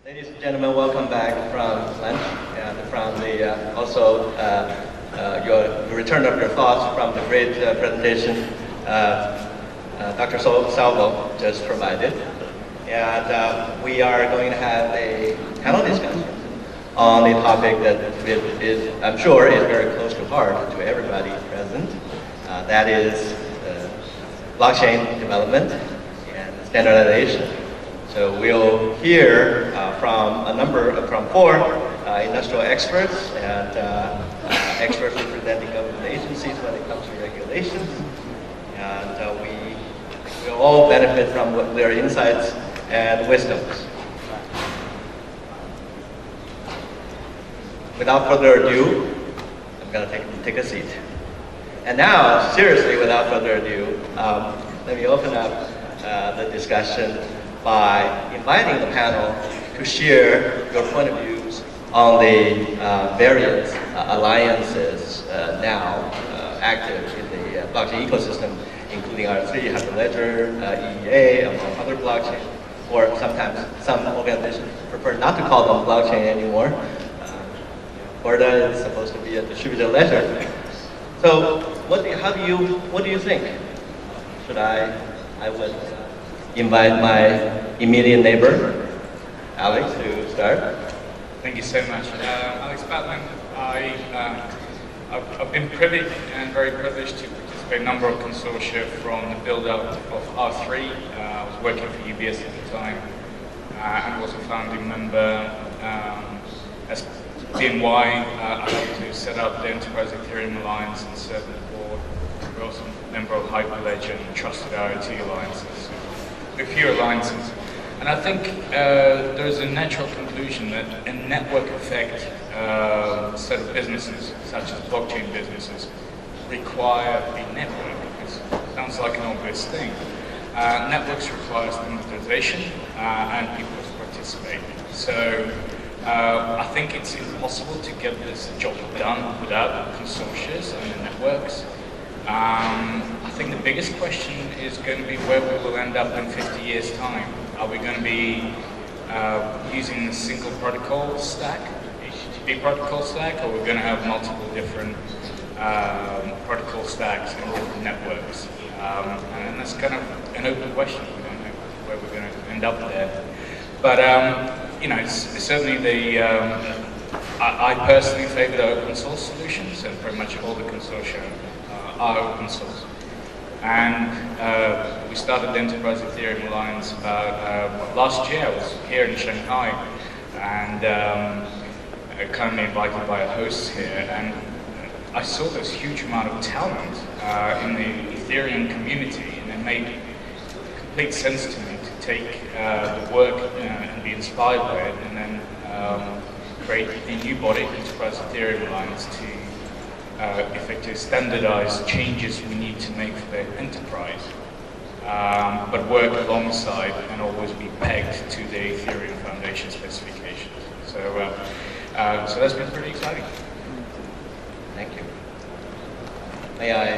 Ladies and gentlemen, welcome back from lunch and from the your return of your thoughts from the great presentation Dr. Salvo just provided. And we are going to have a panel discussion on a topic that is, I'm sure, is very close to heart to everybody present. That is blockchain development and standardization. So we'll hear from four industrial experts and experts representing government agencies when it comes to regulations. And we will all benefit from their insights and wisdoms. Without further ado, I'm going to take a seat. And now, seriously, without further ado, let me open up the discussion by inviting the panel to share your point of views on the various alliances now active in the blockchain ecosystem, including R3, Hyperledger, EEA, among other blockchains, or sometimes some organizations prefer not to call them blockchain anymore. Corda is supposed to be a distributed ledger. So, what do you think? Should I would invite my immediate neighbor, Alex, to start. Thank you so much. Alex Batman. I've been privy and very privileged to participate in a number of consortia from the build-up of R3. I was working for UBS at the time and was a founding member. As BNY, I helped to set up the Enterprise Ethereum Alliance and served on the board. We're also a member of Hyperledger and Trusted IoT Alliances. A few alliances. And I think there's a natural conclusion that a network effect set of businesses, such as blockchain businesses, require a network. It sounds like an obvious thing. Networks require standardization and people to participate. So I think it's impossible to get this job done without consortia and the networks. I think the biggest question is going to be where we will end up in 50 years' time. Are we going to be using a single protocol stack, HTTP protocol stack, or we're going to have multiple different protocol stacks and different networks? And that's kind of an open question. We don't know where we're going to end up there. But you know, it's certainly the. I personally favor the open source solutions, and pretty much all the consortia are open source. And we started the Enterprise Ethereum Alliance about last year. I was here in Shanghai and kindly invited by a host here, and I saw this huge amount of talent in the Ethereum community, and it made complete sense to me to take the work and be inspired by it, and then create a new body, Enterprise Ethereum Alliance, to effectively standardize changes we need to make for the enterprise, but work alongside and always be pegged to the Ethereum Foundation specifications. So, so that's been pretty exciting. Thank you. May I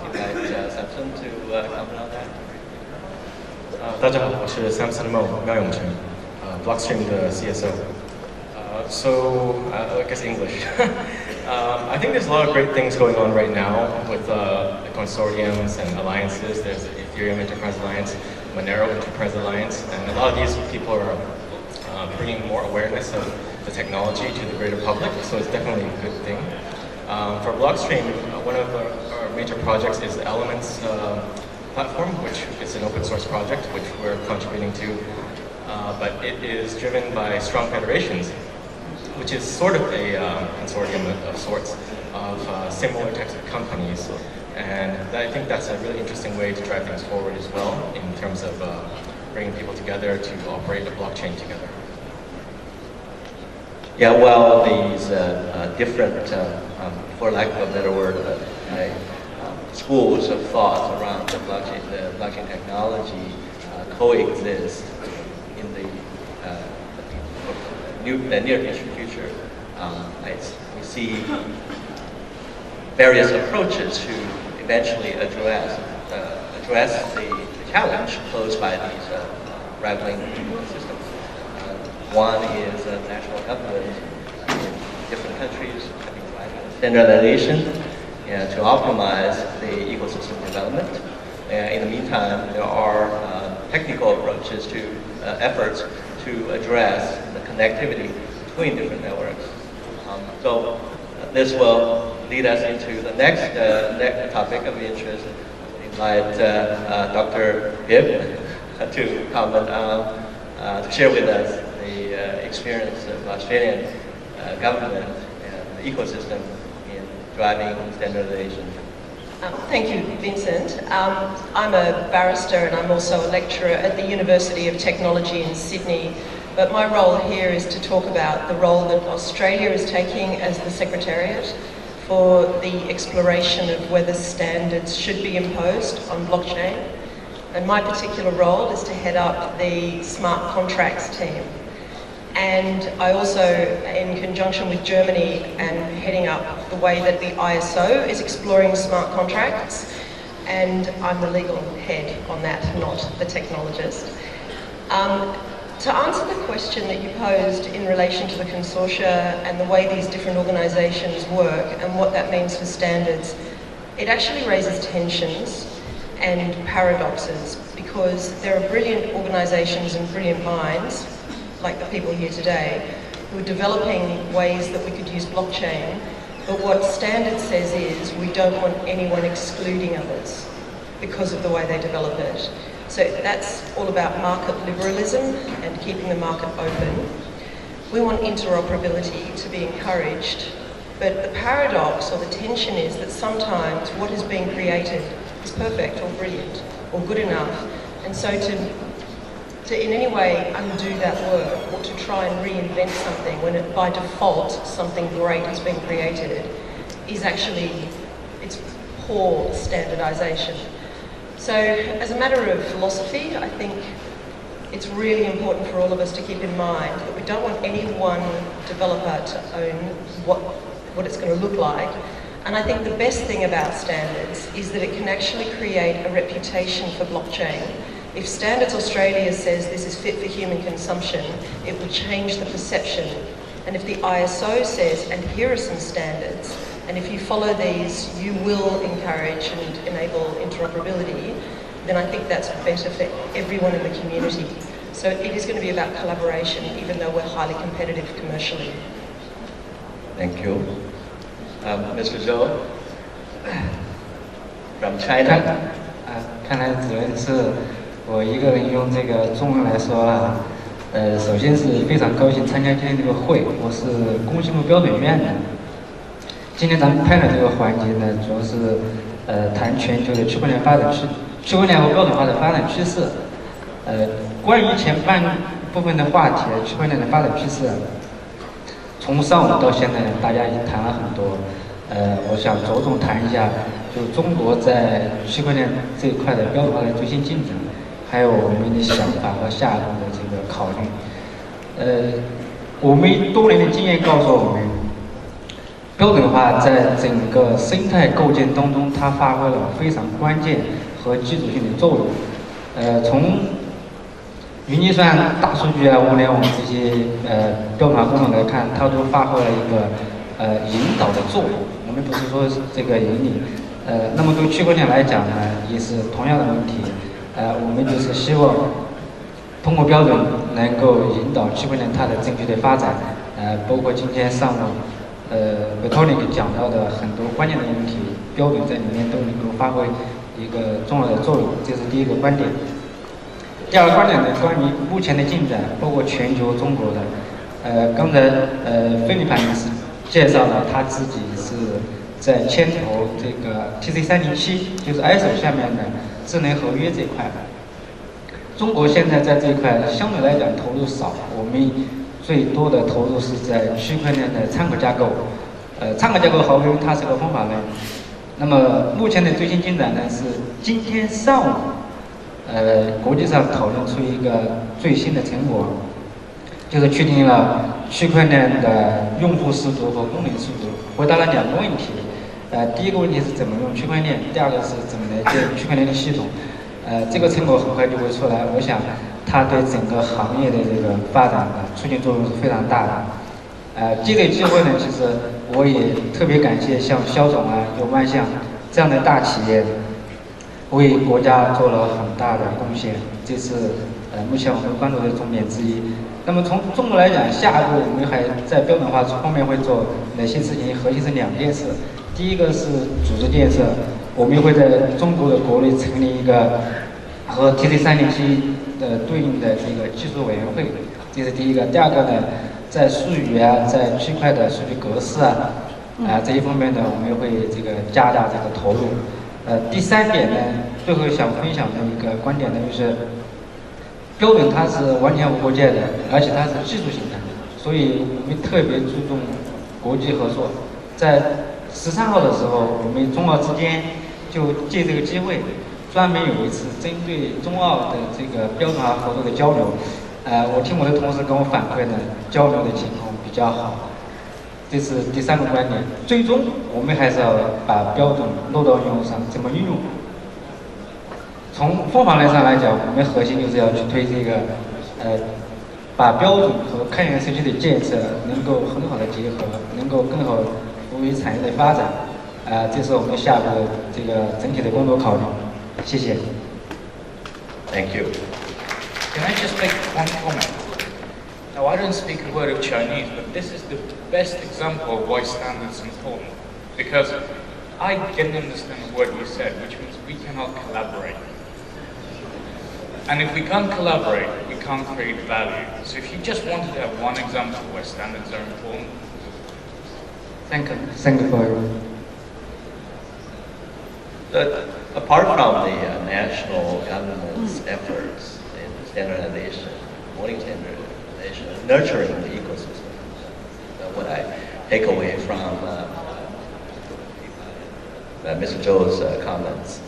invite Samson to comment on that? 大家好，我是 Samson Mo 苗永成，Blockstream 的 CSO. So I guess English. I think there's a lot of great things going on right now with the consortiums and alliances. There's the Ethereum Enterprise Alliance, Monero Enterprise Alliance, and a lot of these people are bringing more awareness of the technology to the greater public, so it's definitely a good thing. For Blockstream, one of our major projects is the Elements platform, which is an open source project, which we're contributing to, but it is driven by strong federations, which is sort of a consortium of sorts of similar types of companies. And I think that's a really interesting way to drive things forward as well in terms of bringing people together to operate the blockchain together. Yeah, well, these different, for lack of a better word, schools of thought around the blockchain technology coexist in the near future. We see various approaches to eventually address the challenge posed by these rivaling systems. One is national government in different countries having driving standardization and to optimize the ecosystem development. In the meantime, there are technical approaches to efforts to address the connectivity between different networks. So this will lead us into the next topic of interest. I invite Dr. Gibb to comment on, to share with us the experience of Australian government and the ecosystem in driving standardization. Thank you, Vincent. I'm a barrister and I'm also a lecturer at the University of Technology in Sydney. But my role here is to talk about the role that Australia is taking as the Secretariat for the exploration of whether standards should be imposed on blockchain. And my particular role is to head up the smart contracts team. And I also, in conjunction with Germany, am heading up the way that the ISO is exploring smart contracts. And I'm the legal head on that, not the technologist. To answer the question that you posed in relation to the consortia and the way these different organisations work and what that means for standards, it actually raises tensions and paradoxes because there are brilliant organisations and brilliant minds, like the people here today, who are developing ways that we could use blockchain, but what standard says is we don't want anyone excluding others because of the way they develop it. So that's all about market liberalism and keeping the market open. We want interoperability to be encouraged, but the paradox or the tension is that sometimes what is being created is perfect or brilliant or good enough, and so to in any way undo that work or to try and reinvent something when it, by default something great has been created is actually, it's poor standardization. So as a matter of philosophy, I think it's really important for all of us to keep in mind that we don't want any one developer to own what it's going to look like. And I think the best thing about standards is that it can actually create a reputation for blockchain. If Standards Australia says this is fit for human consumption, it will change the perception. And if the ISO says, and here are some standards, and if you follow these, you will encourage and enable interoperability, then I think that's better for everyone in the community. So it is going to be about collaboration, even though we're highly competitive commercially. Thank you. Mr. Zhou, from China. 看来只能是我一个人用这个中文来说了。首先是非常高兴参加今天这个会，我是工信部标准院的。今天咱们拍的这个环节呢，主要是谈全球的区块链发展区块链和标准化的发展趋势。关于前半部分的话题，区块链的发展趋势，从上午到现在，大家已经谈了很多。我想着重谈一下，就中国在区块链这一块的标准化的最新进展，还有我们的想法和下一步的这个考虑。我们多年的经验告诉我们，标准化在整个生态构建当中，它发挥了非常关键和基础性的作用。从云计算、大数据啊、物联网这些标准化功能来看，它都发挥了一个引导的作用。我们不是说这个引领。那么对区块链来讲呢，也是同样的问题。我们就是希望通过标准能够引导区块链它的正确的发展。包括今天上午Vitalik 讲到的很多关键的问题，标准在里面都能够发挥一个重要的作用。这是第一个观点。第二个观点呢，关于目前的进展，包括全球、中国的。刚才菲利潘女士介绍了他自己是在牵头这个 TC307，就是 ISO 下面的智能合约这一块。中国现在在这一块相对来讲投入少，我们最多的投入是在区块链的参考架构。参考架构毫无疑问它是个方法论。那么目前的最新进展呢是今天上午，国际上讨论出一个最新的成果，就是确定了区块链的用户视图和功能视图，回答了两个问题。第一个问题是怎么用区块链，第二个是怎么来建区块链的系统。这个成果很快就会出来，我想它对整个行业的这个发展的促进作用是非常大的。借这个机会呢，其实我也特别感谢像肖总啊、有万象这样的大企业，为国家做了很大的贡献。这是目前我们关注的重点之一。那么从中国来讲，下一步我们还在标准化方面会做哪些事情？核心是2件事。第一个是组织建设，我们会在中国的国内成立一个和 TC307对应的这个技术委员会，这是第一个。第二个呢，在数语啊，在区块的数据格式这一方面呢，我们会这个加大这个投入。第3点呢，最后想分享的一个观点呢，就是标准它是完全无国界的，而且它是技术型的，所以我们特别注重国际合作。在13号的时候，我们中澳之间就借这个机会，专门有一次针对中澳的这个标准化合作的交流。我听我的同事跟我反馈呢，交流的情况比较好。这是第3个观点。最终我们还是要把标准落到应用上，怎么运用？从方法论上来讲，我们核心就是要去推这个，把标准和开源社区的建设能够很好的结合，能够更好服务于产业的发展。这是我们下步的这个整体的工作考虑。谢谢。Thank you. Can I just make one comment? Now, I don't speak a word of Chinese, but this is the best example of why standards are important. Because I didn't understand a word you said, which means we cannot collaborate. And if we can't collaborate, we can't create value. So if you just wanted to have one example where standards are important. Thank you. Thank you for apart from the national government's efforts in standardization, promoting standardization, nurturing the ecosystem, what I take away from Mr. Zhou's comments,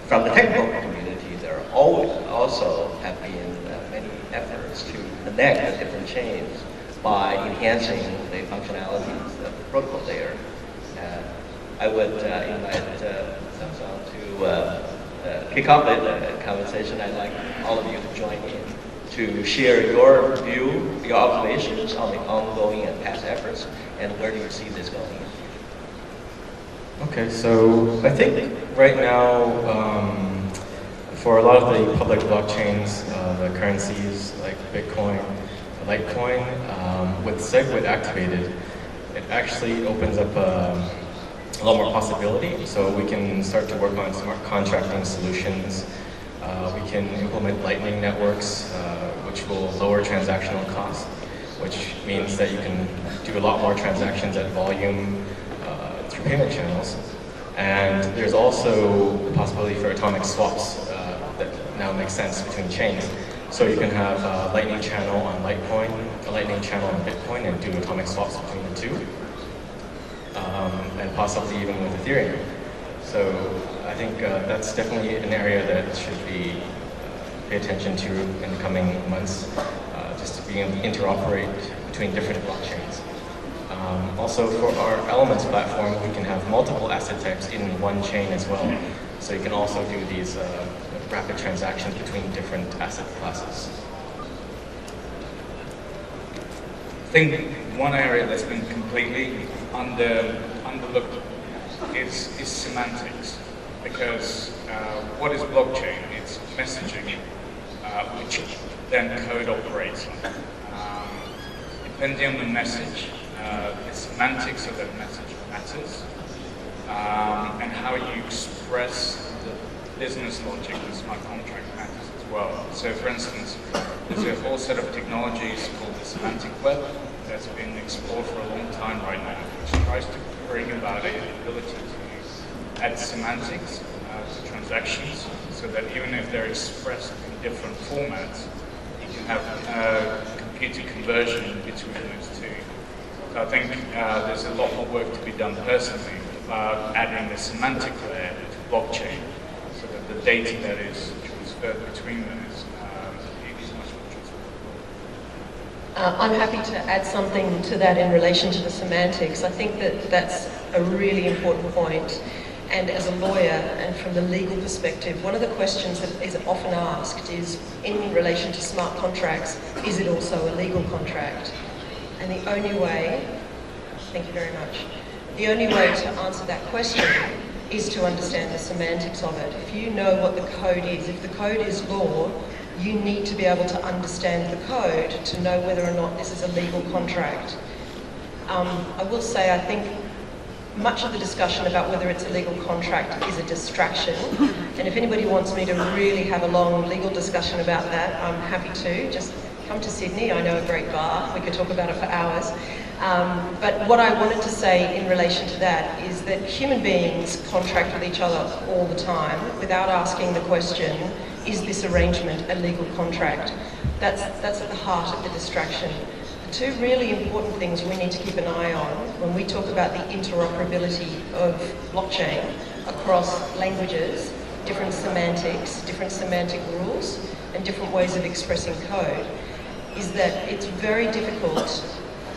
from the technical community, there are also have been many efforts to connect the different chains by enhancing the functionalities of the protocol layer. I would invite Samsung to kick off the conversation. I'd like all of you to join in to share your view, your observations on the ongoing and past efforts, and where do you see this going? Okay, so I think right now, for a lot of the public blockchains, the currencies like Bitcoin, Litecoin, with SegWit activated, it actually opens up a lot more possibility. So we can start to work on smart contracting solutions. We can implement Lightning networks, which will lower transactional costs, which means that you can do a lot more transactions at volume through payment channels. And there's also the possibility for atomic swaps that now make sense between chains. So you can have a Lightning channel on Litecoin, a Lightning channel on Bitcoin, and do atomic swaps between the two. And possibly even with Ethereum. So I think that's definitely an area that should be pay attention to in the coming months, just to be able to interoperate between different blockchains. Also for our Elements platform, we can have multiple asset types in one chain as well. So you can also do these rapid transactions between different asset classes. I think one area that's been completely underlooked is semantics, because what is blockchain? It's messaging, which then code operates on. Depending on the message, the semantics of that message matters, and how you express the business logic of the smart contract matters as well. So for instance, there's a whole set of technologies called the semantic web that's been explored for a long time right now, which tries to bring about the ability to add semantics to transactions, so that even if they're expressed in different formats, you can have computer conversion between those two. So I think there's a lot more work to be done personally about adding the semantic layer to blockchain, so that the data that is transferred between those is much more transferable. I'm happy to add something to that in relation to the semantics. I think that that's a really important point. And as a lawyer, and from the legal perspective, one of the questions that is often asked is, in relation to smart contracts, is it also a legal contract? And the only way, thank you very much, the only way to answer that question is to understand the semantics of it. If you know what the code is, if the code is law, you need to be able to understand the code to know whether or not this is a legal contract. I will say, I think much of the discussion about whether it's a legal contract is a distraction. And if anybody wants me to really have a long legal discussion about that, I'm happy to. Just come to Sydney, I know a great bar, we could talk about it for hours. But what I wanted to say in relation to that is that human beings contract with each other all the time without asking the question, is this arrangement a legal contract? That's at the heart of the distraction. The two really important things we need to keep an eye on when we talk about the interoperability of blockchain across languages, different semantics, different semantic rules, and different ways of expressing code, is that it's very difficult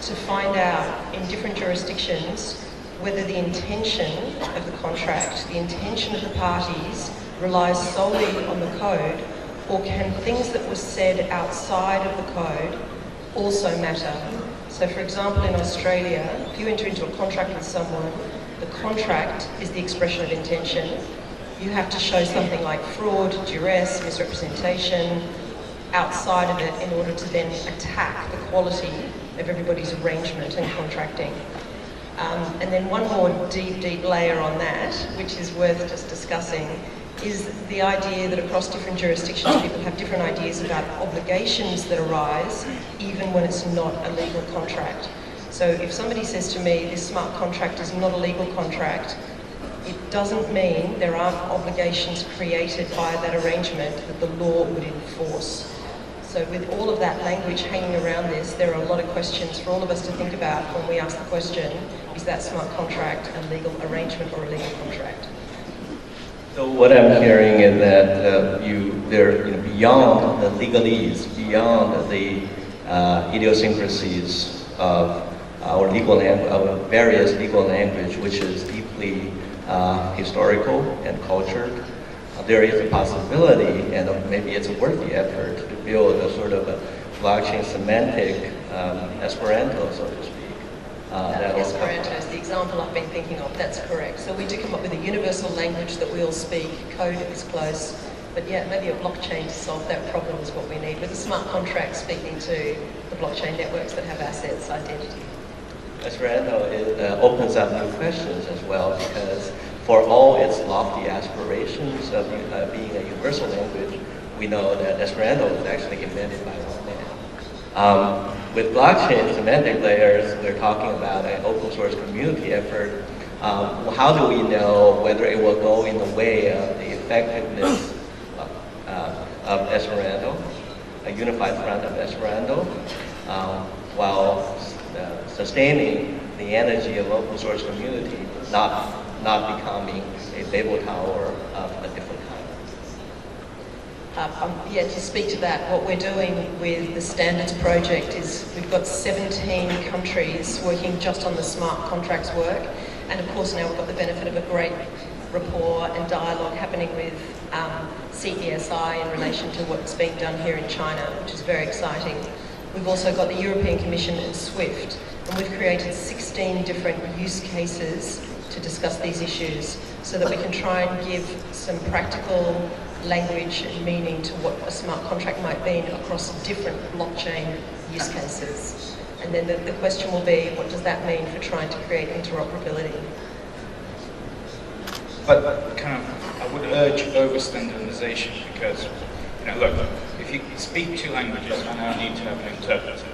to find out in different jurisdictions whether the intention of the contract, the intention of the parties, relies solely on the code, or can things that were said outside of the code also matter. So for example, in Australia, if you enter into a contract with someone, the contract is the expression of intention. You have to show something like fraud, duress, misrepresentation outside of it in order to then attack the quality of everybody's arrangement and contracting. And then one more deep layer on that, which is worth just discussing, is the idea that across different jurisdictions people have different ideas about obligations that arise even when it's not a legal contract. So if somebody says to me, this smart contract is not a legal contract, it doesn't mean there aren't obligations created by that arrangement that the law would enforce. So with all of that language hanging around this, there are a lot of questions for all of us to think about when we ask the question, is that smart contract a legal arrangement or a legal contract? So what I'm hearing is that beyond the legalese, beyond the idiosyncrasies of our various legal language, which is deeply historical and cultured, there is a possibility, and maybe it's a worthy effort, to build a sort of a blockchain semantic Esperanto, so to speak. Esperanto is the example I've been thinking of, that's correct. So we do come up with a universal language that we all speak, code is close, but yeah, maybe a blockchain to solve that problem is what we need, with a smart contract speaking to the blockchain networks that have assets, identity. Esperanto opens up new questions as well, because for all its lofty aspirations of being a universal language, we know that Esperanto was actually invented by one man. With blockchain semantic layers, we're talking about an open source community effort. How do we know whether it will go in the way of the effectiveness of Esperanto, a unified front of Esperanto, while sustaining the energy of open source community, not becoming a Babel tower of a different kind? Yeah, to speak to that, what we're doing with the standards project is we've got 17 countries working just on the smart contracts work, and of course now we've got the benefit of a great rapport and dialogue happening with CESI in relation to what's being done here in China, which is very exciting. We've also got the European Commission and SWIFT, and we've created 16 different use cases to discuss these issues so that we can try and give some practical language and meaning to what a smart contract might mean across different blockchain use cases. And then the question will be, what does that mean for trying to create interoperability? But I would urge over-standardization because, look, if you speak two languages, I now need to have an interpreter.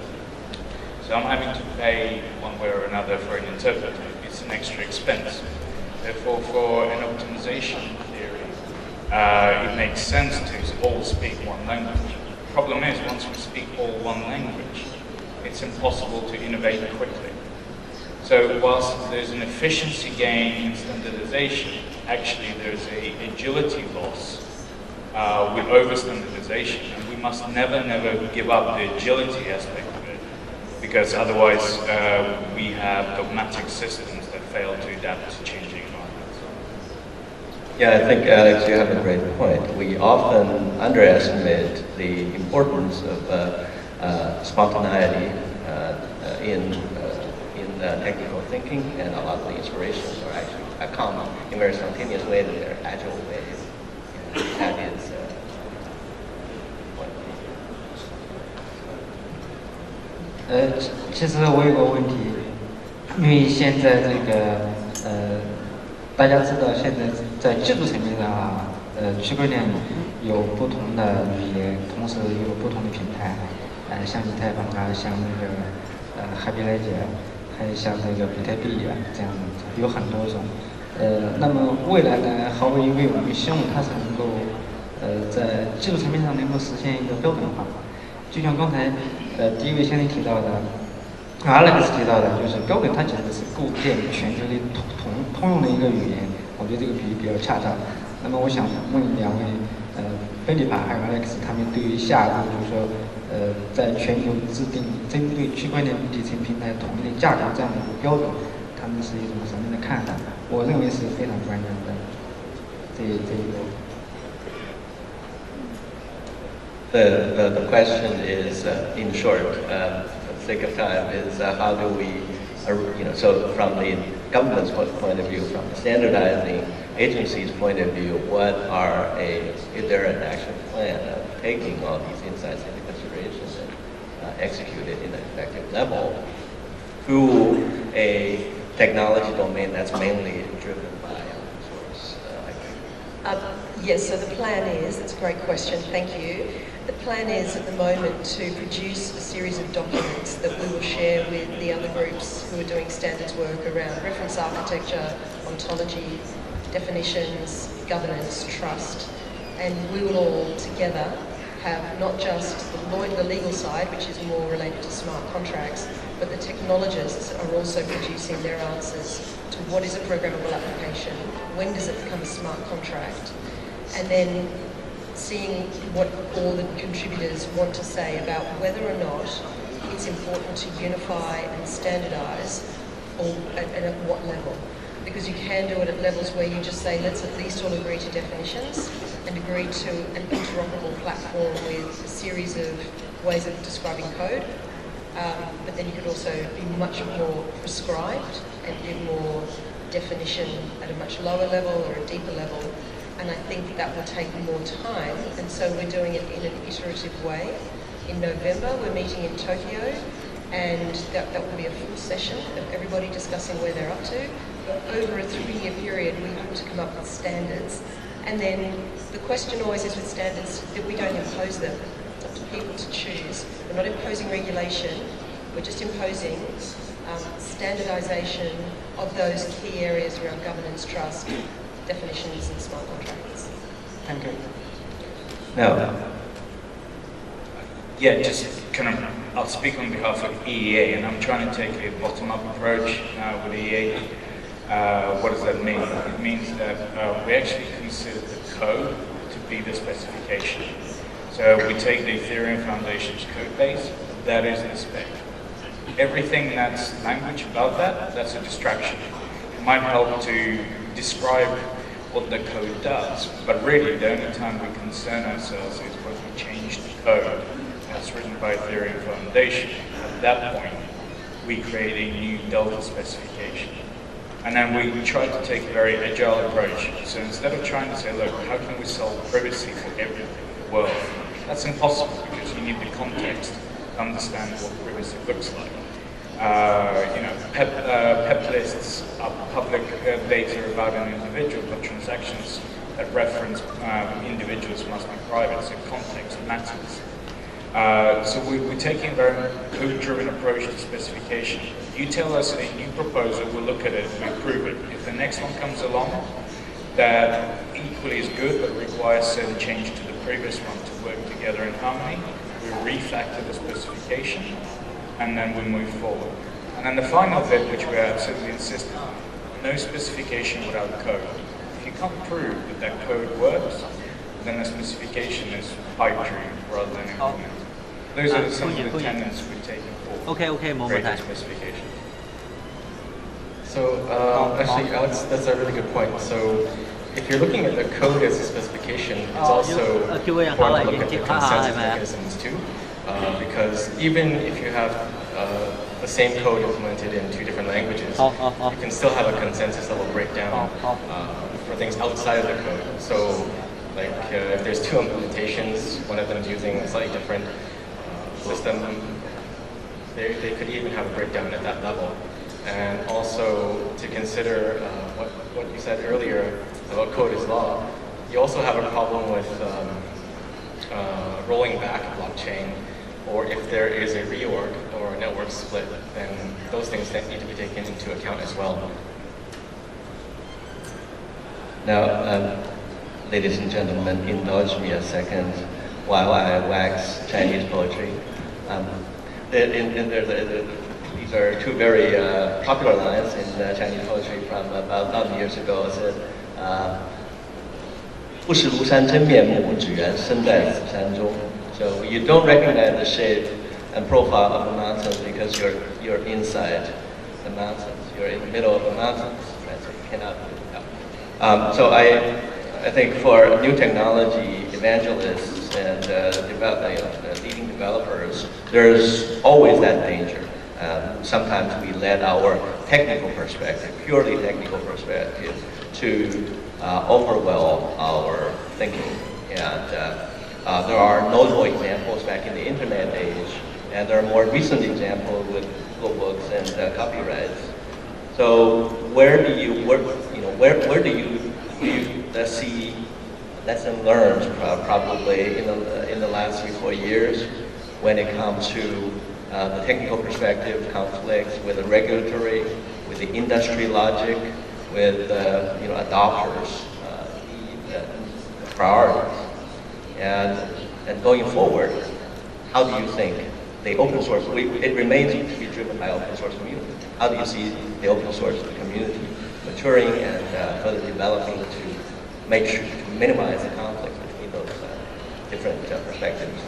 So I'm having to pay one way or another for an interpreter. It's an extra expense. Therefore, for an optimization theory, it makes sense to all speak one language. The problem is, once we speak all one language, it's impossible to innovate quickly. So whilst there's an efficiency gain in standardization, actually there's an agility loss with over-standardization, and we must never give up the agility aspect of it, because otherwise we have dogmatic systems that fail to adapt to changing environments. Yeah, I think, Alex, you have a great point. We often underestimate the importance of spontaneity in technical thinking, and a lot of the inspirations are actually come in very spontaneous way, that they're agile ways. That is one thing. 其实我有个问题，因为现在这个大家知道现在在技术层面上啊，区块链有不同的语言，同时也有不同的平台，像以太坊啊，像那个Happy Ledger，还有像这个比特币啊，这样有很多种。那么未来呢，毫无疑问，我们希望它是能够在技术层面上能够实现一个标准化。就像刚才第一位先生提到的，Alex 提到的，就是标准它其实是构建全球的通用的一个语言。我觉得这个比喻比较恰当。那么我想问两位，菲利帕还有 Alex， 他们对于下一步就是说，在全球制定针对区块链底层平台统一的价格这样的一个标准，他们是一种什么样的看法？我认为是非常关键的。这一个。The question is, in short, for the sake of time, is how do we, so from the government's point of view, from the standardizing agency's point of view, is there an action plan of taking all these insights into consideration and execute it in an effective level through a technology domain that's mainly driven by open source? Yes, so the plan is, that's a great question, thank you. The plan is at the moment to produce a series of documents that we will share with the other groups who are doing standards work around reference architecture, ontology, definitions, governance, trust, and we will all together have not just the legal side, which is more related to smart contracts, but the technologists are also producing their answers to what is a programmable application, when does it become a smart contract, and then seeing what all the contributors want to say about whether or not it's important to unify and standardize, and at what level. Because you can do it at levels where you just say, let's at least all agree to definitions and agree to an interoperable platform with a series of ways of describing code. But then you could also be much more prescribed and give more definition at a much lower level or a deeper level. And I think that will take more time, and so we're doing it in an iterative way. In November, we're meeting in Tokyo, and that will be a full session of everybody discussing where they're up to. But over a 3-year period, we hope to come up with standards. And then the question always is with standards that we don't impose them. It's up to people to choose. We're not imposing regulation, we're just imposing standardization of those key areas around governance, trust, definitions and smart contracts. Thank you. No. Yeah, just kind of, I'll speak on behalf of EEA, and I'm trying to take a bottom-up approach with EEA. What does that mean? It means that we actually consider the code to be the specification. So we take the Ethereum Foundation's code base, that is the spec. Everything that's language above that, that's a distraction. It might help to describe what the code does, but really the only time we concern ourselves is when we change the code that's written by Ethereum Foundation. At that point, we create a new Delta specification. And then we try to take a very agile approach. So instead of trying to say, look, how can we solve privacy for everything in the world? That's impossible because you need the context to understand what privacy looks like. PEP lists are public data about an individual, but transactions that reference individuals must be private, so context matters. So we're taking a very code-driven approach to specification. You tell us a new proposal, we'll look at it, we approve it. If the next one comes along that equally is good but requires certain change to the previous one to work together in harmony, we refactor the specification and then we move forward. And then the final bit, which we absolutely insist on, no specification without code. If you can't prove that that code works, then the specification is pipe dream rather than implemented. Those are some of the tenets we're taking forward. Greater specification. So actually, Alex, that's a really good point. So if you're looking at the code as a specification, it's also important to look at the consensus mechanisms too. Because even if you have the same code implemented in two different languages, you can still have a consensus level breakdown for things outside of the code. So, like if there's two implementations, one of them is using a slightly different system, they could even have a breakdown at that level. And also to consider what you said earlier about code is law, you also have a problem with rolling back a blockchain, or if there is a reorg or a network split, then those things that need to be taken into account as well. Now, ladies and gentlemen, indulge me a second while I wax Chinese poetry. These are two very popular lines in Chinese poetry from about 1,000 years ago. It said, 不识庐山真面目，只缘身在此山中. So you don't recognize the shape and profile of the mountains because you're inside the mountains. You're in the middle of the mountains, right? So you cannot. So I think for new technology evangelists and leading developers, there's always that danger. Sometimes we let our technical perspective, purely technical perspective, to overwhelm our thinking. And there are notable examples back in the internet age, and there are more recent examples with Google Books and copyrights. So where do you see lesson learned probably in the last 3-4 years when it comes to the technical perspective conflicts with the regulatory, with the industry logic, with adopters, the priorities, and going forward, how do you think the open source? It remains to be driven by open source community. How do you see the open source community maturing and further developing to make sure to minimize the conflict between those different perspectives?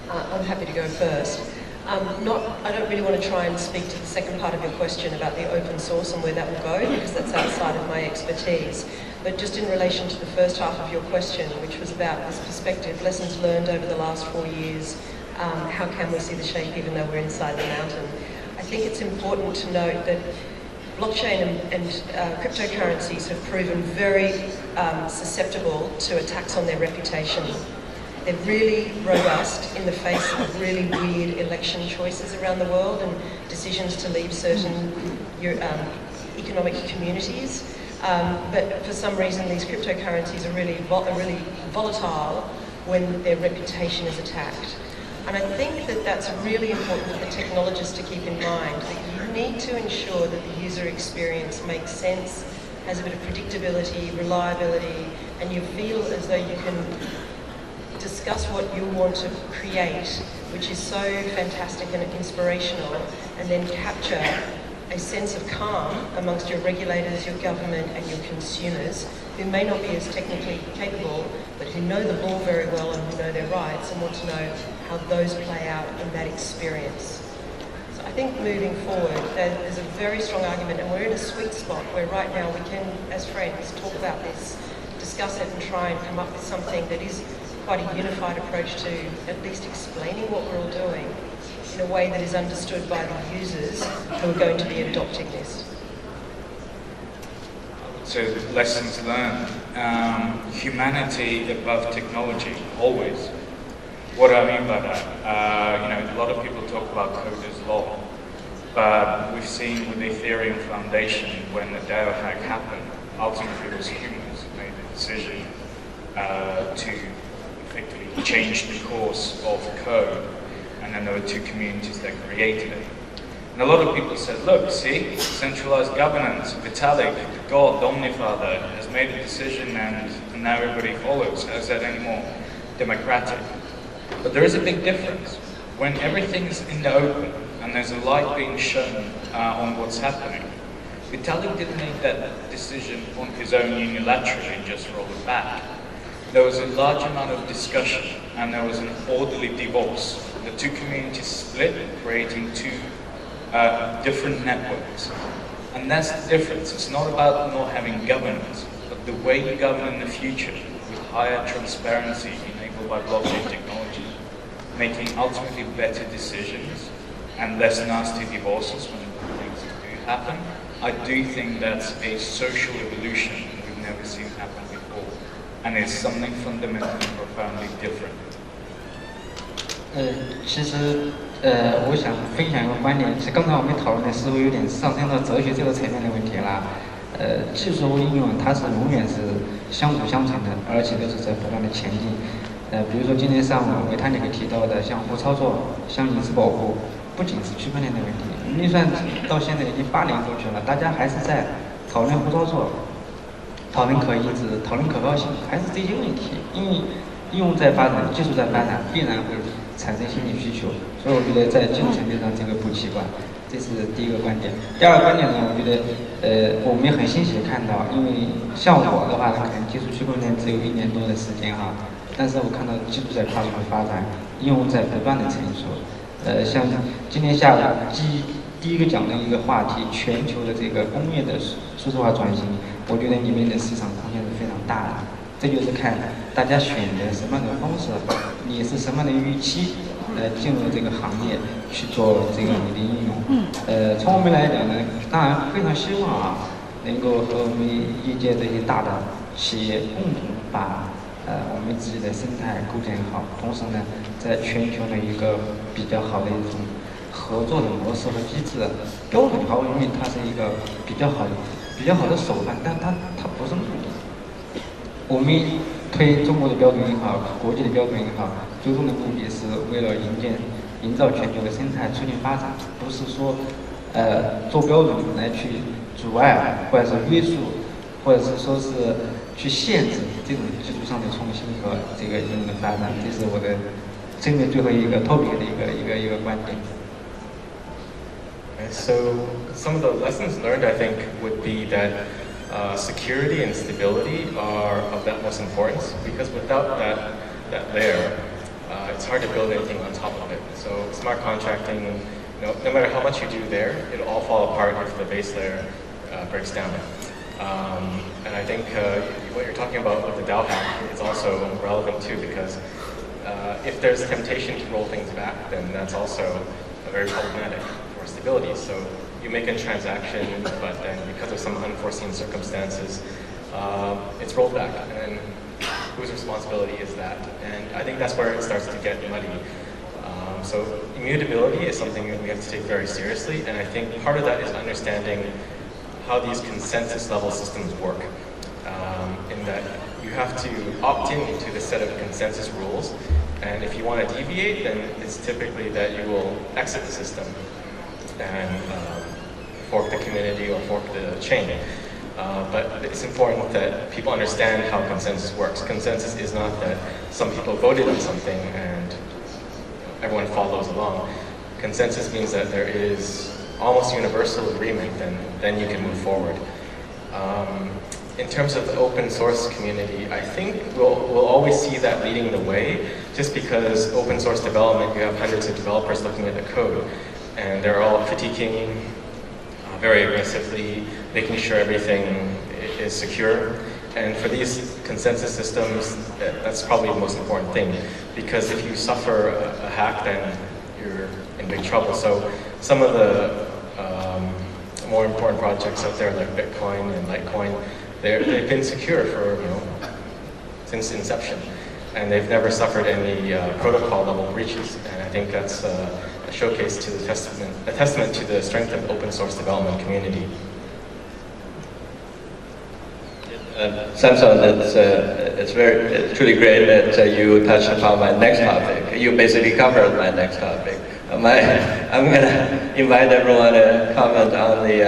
I'm happy to go first. I don't really want to try and speak to the second part of your question about the open source and where that will go, because that's outside of my expertise. But just in relation to the first half of your question, which was about this perspective, lessons learned over the last 4 years, how can we see the shape even though we're inside the mountain? I think it's important to note that blockchain and cryptocurrencies have proven very susceptible to attacks on their reputation. They're really robust in the face of really weird election choices around the world and decisions to leave certain economic communities. But for some reason, these cryptocurrencies are really volatile when their reputation is attacked. And I think that that's really important for the technologists to keep in mind, that you need to ensure that the user experience makes sense, has a bit of predictability, reliability, and you feel as though you can discuss what you want to create, which is so fantastic and inspirational, and then capture a sense of calm amongst your regulators, your government, and your consumers, who may not be as technically capable, but who know the law very well and who know their rights and want to know how those play out in that experience. So I think moving forward, there's a very strong argument, and we're in a sweet spot where right now we can, as friends, talk about this, discuss it, and try and come up with something that is quite a unified approach to at least explaining what we're all doing in a way that is understood by the users who are going to be adopting this. So lessons learned. Humanity above technology, always. What do I mean by that? A lot of people talk about code as law, but we've seen with the Ethereum Foundation, when the DAO hack happened, ultimately it was humans who made the decision to effectively change the course of code, and then there were two communities that created it. And a lot of people said, look, see, centralized governance, Vitalik, God, Omnifather, has made a decision and now everybody follows. How is that any more democratic? But there is a big difference. When everything's in the open and there's a light being shown on what's happening, Vitalik didn't make that decision on his own unilaterally and just roll it back. There was a large amount of discussion and there was an orderly divorce. The two communities split, creating two different networks. And that's the difference. It's not about not having governance, but the way you govern in the future with higher transparency enabled by blockchain technology, making ultimately better decisions and less nasty divorces when things do happen. I do think that's a social evolution we've never seen happen before, and it's something fundamentally profoundly different. 其实我想分享一个观点，其实刚才我们讨论的似乎有点上升到哲学这个层面的问题啦。技术和应用它是永远是相辅相成的，而且都是在不断的前进。比如说今天上午维塔尼克提到的相互操作、像隐私保护，不仅是区块链的问题，运算到现在已经8年过去了，大家还是在讨论互操作、讨论可抑制、讨论可靠性，还是这些问题。因为应用在发展，技术在发展，必然会产生新的需求，所以我觉得在技术层面上这个不奇怪。这是第一个观点。第二个观点呢，我觉得我们也很欣喜的看到，因为像我的话，可能接触区块链只有1年多的时间哈，但是我看到技术在快速的发展，应用在不断的成熟。像今天下午第一个讲的一个话题，全球的这个工业的数字化转型，我觉得里面的市场空间是非常大的。这就是看大家选择什么样的方式，你是什么样的预期进入这个行业去做这个你的应用。从我们来讲呢，当然非常希望能够和我们业界这些大的企业共同把我们自己的生态构建好，同时呢，在全球的一个比较好的一种合作的模式和机制。标准化运营它是一个比较好的手段，但它不是目的。我们推中国的标准也好，国际的标准也好，最终的目的是为了营造全球的生态，促进发展，不是说做标准来去阻碍或者是约束，或者是说是去限制这种技术上的创新和这个应用的发展。这是我的针对最后一个 topic 的一个观点。So some of the lessons learned, I think, would be that security and stability are of the utmost importance, because without that layer, it's hard to build anything on top of it. So smart contracting, no matter how much you do there, it'll all fall apart if the base layer breaks down. And I think what you're talking about with the DAO hack is also relevant too, because if there's temptation to roll things back, then that's also very problematic for stability. So you make a transaction, but then because of some unforeseen circumstances, it's rolled back. And then whose responsibility is that? And I think that's where it starts to get muddy. So immutability is something that we have to take very seriously, and I think part of that is understanding how these consensus level systems work. In that you have to opt in to the set of consensus rules, and if you want to deviate, then it's typically that you will exit the system and fork the community or fork the chain. But it's important that people understand how consensus works. Consensus is not that some people voted on something and everyone follows along. Consensus means that there is almost universal agreement, and then you can move forward. In terms of the open source community, I think we'll always see that leading the way, just because open source development, you have hundreds of developers looking at the code, and they're all critiquing very aggressively, making sure everything is secure. And for these consensus systems, that's probably the most important thing, because if you suffer a hack, then you're in big trouble. So some of the more important projects out there, like Bitcoin and Litecoin, they've been secure for since inception, and they've never suffered any protocol level breaches. And I think that's a showcase to the testament to the strength of the open source development community. Samson, it's truly great that you touched upon my next topic. You basically covered my next topic. I'm going to invite everyone to comment on the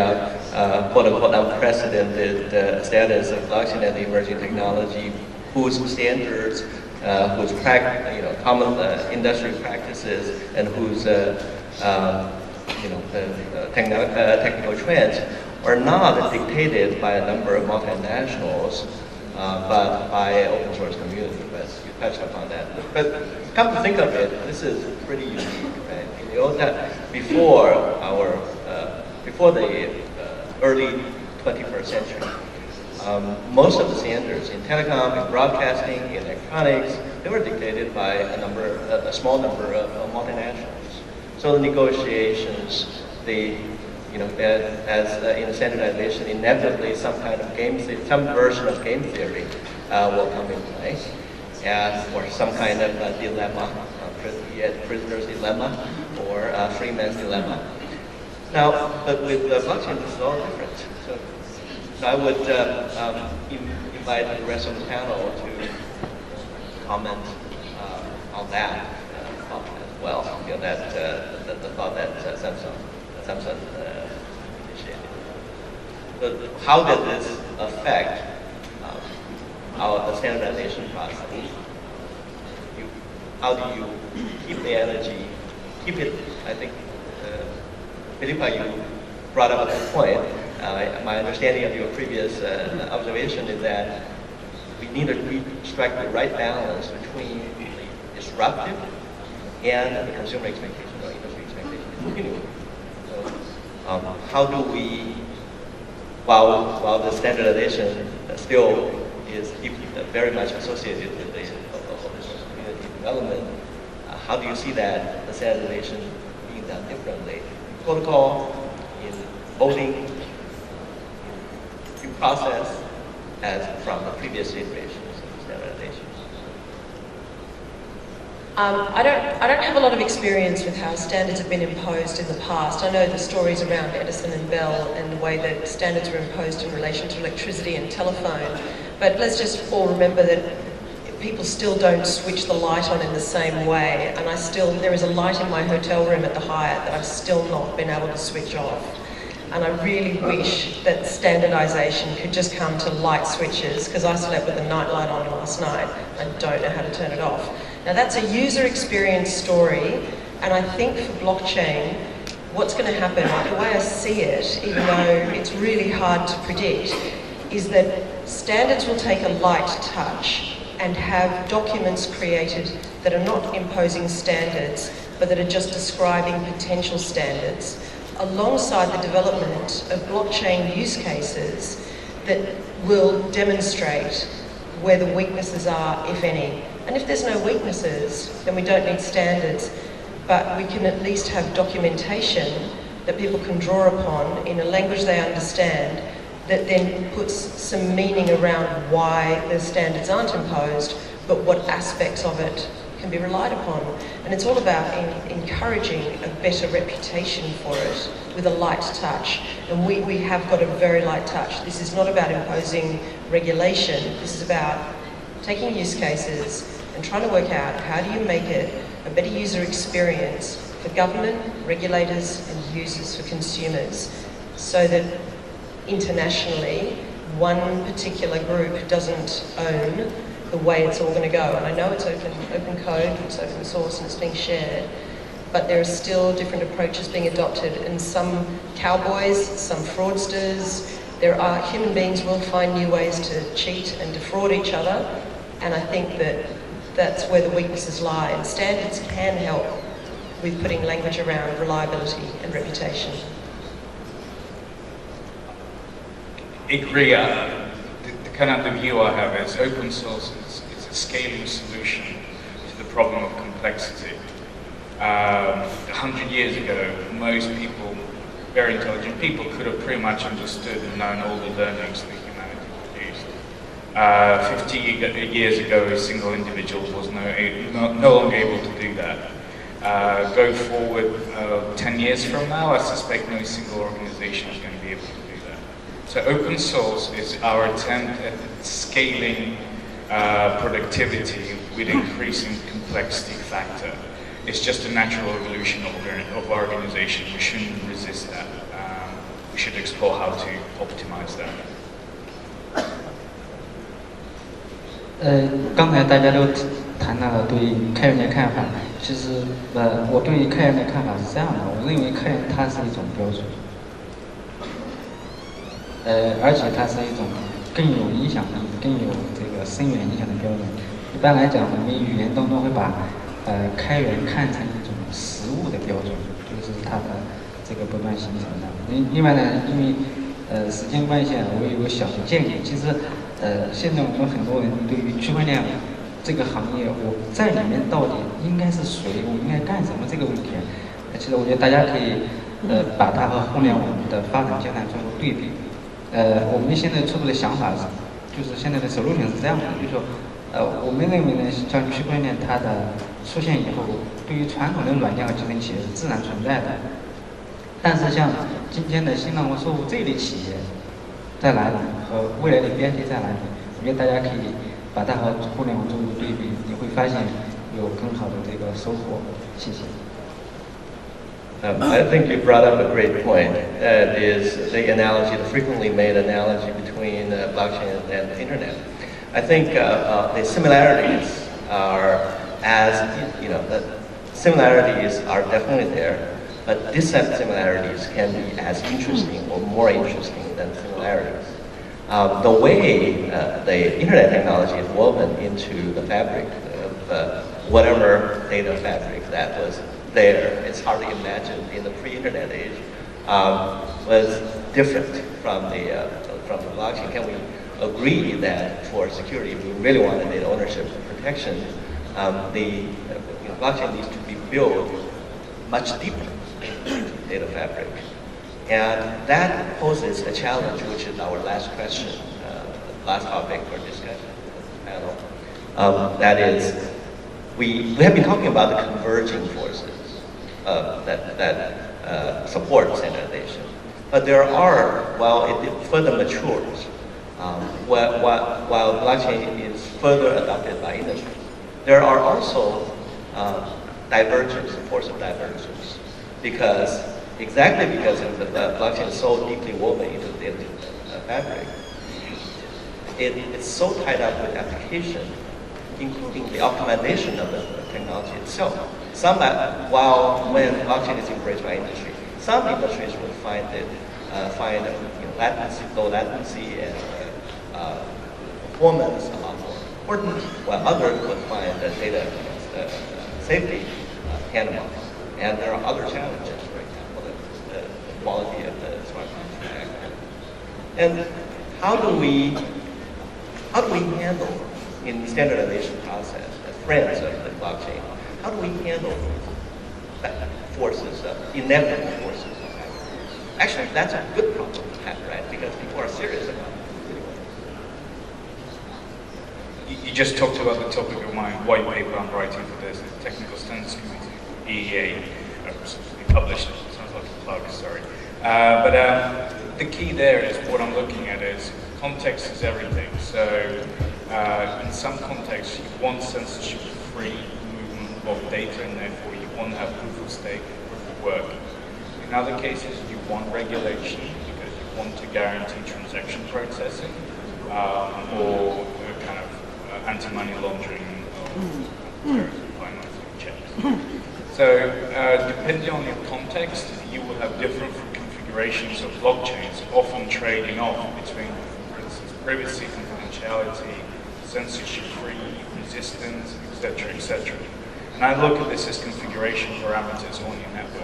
quote-unquote unprecedented status of blockchain and emerging technology, whose standards, whose common industry practices, and whose technical trends are not dictated by a number of multinationals, but by open source community. But you touched upon that. But come to think of it, this is pretty unique, right? In the old time, before the early 21st century. Most of the standards in telecom, in broadcasting, in electronics, they were dictated by a small number of multinationals. So the negotiations, as in standardization, inevitably some kind of some version of game theory will come into play, or some kind of dilemma, prisoner's dilemma, or free man's dilemma. Now, but with blockchain, this is all different. So I would invite the rest of the panel to comment on that as well. The thought that Samson initiated. But how did this affect the standardization process? How do you keep the energy, keep it? I think, Philippa, you brought up a good point. My understanding of your previous observation is that we need to strike the right balance between the disruptive and the consumer expectation or industry expectation. So, how do we, while the standardization still is very much associated with the community development, how do you see that the standardization being done differently? Protocol, in voting, in process, as from the previous iterations of standardization? I don't have a lot of experience with how standards have been imposed in the past. I know the stories around Edison and Bell and the way that standards were imposed in relation to electricity and telephone. But let's just all remember that people still don't switch the light on in the same way. And there is a light in my hotel room at the Hyatt that I've still not been able to switch off. And I really wish that standardization could just come to light switches, because I slept with the night light on last night. I don't know how to turn it off. Now that's a user experience story, and I think for blockchain, what's going to happen, the way I see it, even though it's really hard to predict, is that standards will take a light touch and have documents created that are not imposing standards, but that are just describing potential standards, alongside the development of blockchain use cases that will demonstrate where the weaknesses are, if any. And if there's no weaknesses, then we don't need standards, but we can at least have documentation that people can draw upon in a language they understand, that then puts some meaning around why the standards aren't imposed, but what aspects of it can be relied upon. And it's all about encouraging a better reputation for it with a light touch. And we have got a very light touch. This is not about imposing regulation. This is about taking use cases and trying to work out how do you make it a better user experience for government, regulators and users, for consumers, so that internationally one particular group doesn't own the way it's all going to go. And I know it's open code, it's open source and it's being shared, but there are still different approaches being adopted, and some cowboys, some fraudsters, human beings will find new ways to cheat and defraud each other, and I think that that's where the weaknesses lie, and standards can help with putting language around reliability and reputation. Agree. The kind of the view I have is open source is a scaling solution to the problem of complexity. 100 years ago, most people, very intelligent people, could have pretty much understood and known all the learnings that humanity produced. 50 years ago, a single individual was no longer able to do that. Go forward 10 years from now, I suspect no single organization is going to be able to do that. So open source is our attempt at scaling productivity with increasing complexity factor. It's just a natural evolution of our organization. We shouldn't resist that. We should explore how to optimize that. 刚才大家都谈到了对开源的看法。其实，我对开源的看法是这样的：我认为开源它是一种标准，而且它是一种更有影响力、更有这个深远影响的标准。一般来讲，我们语言当中会把开源看成一种实物的标准，就是它的这个不断形成的。另外呢，因为时间关系啊，我有个小的建议。其实，现在我们很多人对于区块链这个行业，我在里面到底应该是谁，我应该干什么这个问题，其实我觉得大家可以，把它和互联网的发展阶段做个对比。我们现在初步的想法是，就是现在的 solution 是这样的，就是说，我们认为呢，像区块链它的出现以后，对于传统的软件和集成企业是自然存在的。但是像今天的新浪和搜狐这类企业在哪里和未来的 BNT 在哪里，我觉得大家可以把它和互联网做一个对比，你会发现有更好的这个收获。谢谢。I think you brought up a great point. That is the analogy, the frequently made analogy between blockchain and the internet. I think the similarities are the similarities are definitely there, but dissimilarities can be as interesting or more interesting than similarities. The way the internet technology is woven into the fabric of whatever data fabric that was there, it's hard to imagine in the pre-internet age, was different from the blockchain. Can we agree that for security, if we really want the data ownership protection, the blockchain needs to be built much deeper into the data fabric? And that poses a challenge, which is our last question, last topic for discussion in the panel. That is, we have been talking about the converging forces that support standardization. But there are, while it further matures, while blockchain is further adopted by industry, there are also force of divergence, exactly because the blockchain is so deeply woven into the data fabric, it's so tied up with application, including the optimization of the technology itself. When blockchain is embraced by industry, some industries will find low latency and performance a lot more important, while others will find the data safety tantamount. And there are other challenges, for example, the quality of the smart contract. And how do we handle in the standardization process, as friends of the blockchain, how do we handle forces, inevitable forces of that? Actually, that's a good problem to have, right? Because people are serious about it. You just talked about the topic of my white paper I'm writing for this Technical Standards Committee, EEA, published. Sounds like a plug, sorry. But the key there is what I'm looking at is context is everything. So in some contexts, you want censorship-free movement of data, and therefore you want to have proof of stake, proof of work. In other cases, you want regulation because you want to guarantee transaction processing or kind of anti-money laundering or financing checks. So depending on your context, you will have different configurations of blockchains, often trading off between, for instance, privacy, confidentiality, censorship-free, resistance, etc., etc. And I look at this as configuration parameters on your network.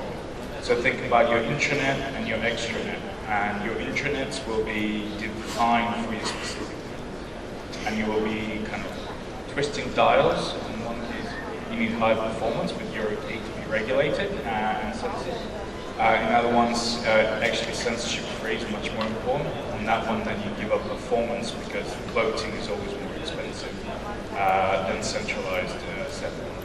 So think about your intranet and your extranet, and your intranets will be defined for you specifically. And you will be kind of twisting dials. In one case, you need high performance, but you're okay to be regulated and censored. In other ones, actually censorship-free is much more important. On that one, then you give up performance because voting is always more expensive than centralized settlement.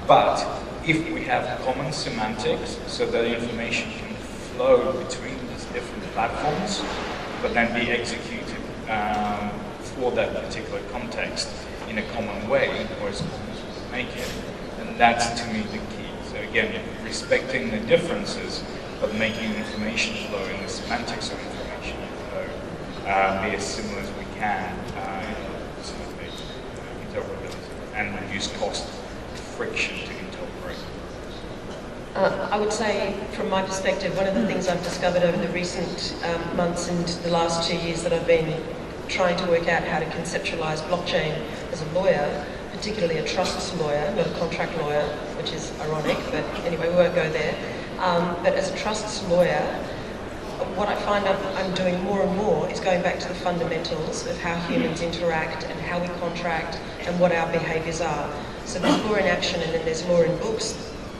But if we have common semantics, so that information can flow between these different platforms, but then be executed for that particular context in a common way, or as common as we can make it, then that's to me the key. So again, respecting the differences, but making information flow in the semantics of information flow be as similar as we can in order to facilitate interoperability and reduce cost friction to interoperate. I would say, from my perspective, one of the things I've discovered over the recent months and the last 2 years that I've been trying to work out how to conceptualize blockchain as a lawyer, particularly a trusts lawyer, not a contract lawyer, which is ironic, but anyway, we won't go there. But as a trusts lawyer, what I find I'm doing more and more is going back to the fundamentals of how humans interact and how we contract and what our behaviours are. So there's law in action and then there's law in books.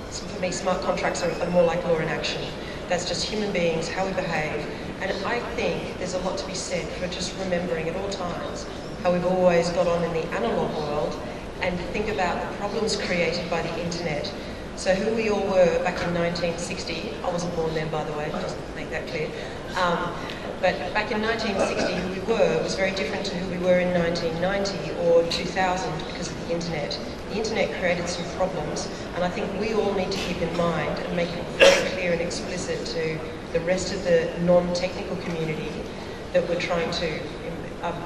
So for me, smart contracts are more like law in action. That's just human beings, how we behave. And I think there's a lot to be said for just remembering at all times how we've always got on in the analogue world and think about the problems created by the internet. So who we all were back in 1960, I wasn't born then by the way, just to make that clear. But back in 1960 who we were was very different to who we were in 1990 or 2000 because of the internet. The internet created some problems and I think we all need to keep in mind and make it very clear and explicit to the rest of the non-technical community that we're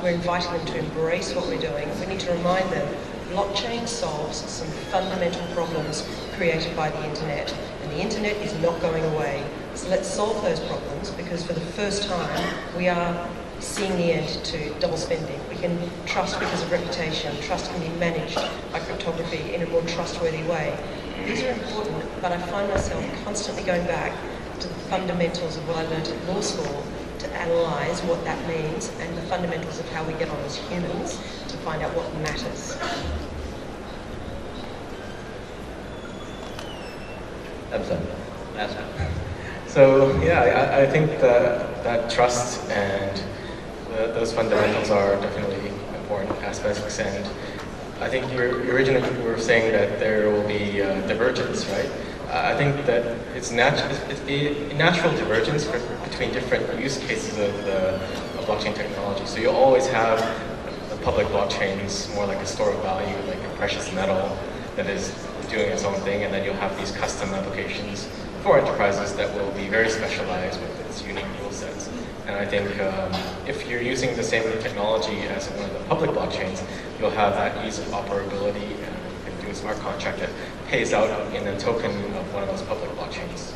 inviting them to embrace what we're doing. We need to remind them blockchain solves some fundamental problems created by the internet, and the internet is not going away. So let's solve those problems because for the first time we are seeing the end to double spending. We can trust because of reputation. Trust can be managed by cryptography in a more trustworthy way. These are important, but I find myself constantly going back to the fundamentals of what I learned at law school to analyse what that means and the fundamentals of how we get on as humans to find out what matters. So yeah, I think that trust and those fundamentals are definitely important aspects, and I think you originally were saying that there will be divergence, right? I think that it's a natural divergence between different use cases of blockchain technology. So you'll always have the public blockchains, more like a store of value, like a precious metal that is doing its own thing, and then you'll have these custom applications for enterprises that will be very specialized with its unique rule sets. And I think if you're using the same technology as one of the public blockchains, you'll have that ease of operability, and you can do a smart contract that pays out in a token of one of those public blockchains.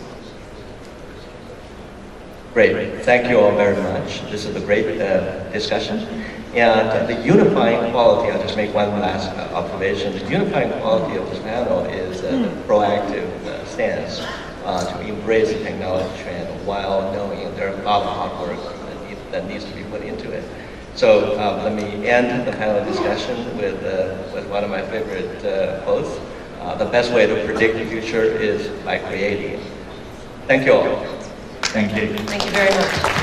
Great, thank you all very much. This is a great discussion. And the unifying quality, I'll just make one last observation. The unifying quality of this panel is the proactive stance to embrace the technology trend while knowing there are a lot of hard work that needs to be put into it. So let me end the panel discussion with one of my favorite quotes. The best way to predict the future is by creating it. Thank you all. Thank you. Thank you very much.